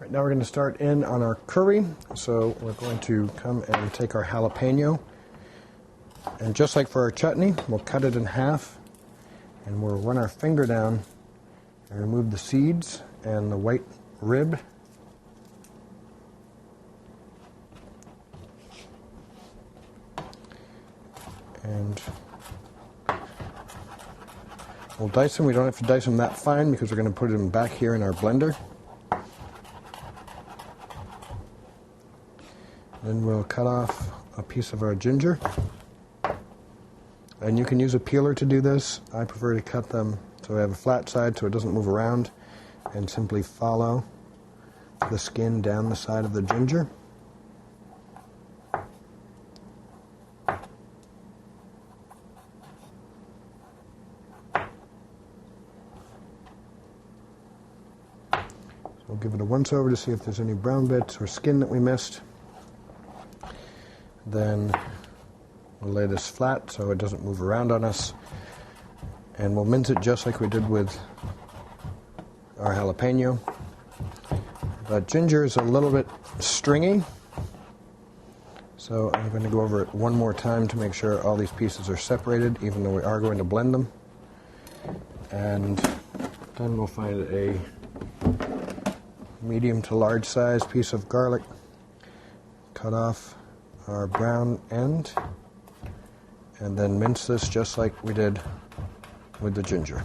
Right now we're going to start in on our curry. So we're going to come and take our jalapeno, and just like for our chutney, we'll cut it in half, and we'll run our finger down and remove the seeds and the white rib. And we'll dice them. We don't have to dice them that fine because we're going to put them back here in our blender. Then we'll cut off a piece of our ginger. And you can use a peeler to do this. I prefer to cut them so I have a flat side so it doesn't move around, and simply follow the skin down the side of the ginger. We'll give it a once over to see if there's any brown bits or skin that we missed. Then we'll lay this flat so it doesn't move around on us. And we'll mince it just like we did with our jalapeno. But ginger is a little bit stringy, so I'm going to go over it one more time to make sure all these pieces are separated, even though we are going to blend them. And then we'll find a medium to large size piece of garlic, cut off our brown end, and then mince this just like we did with the ginger.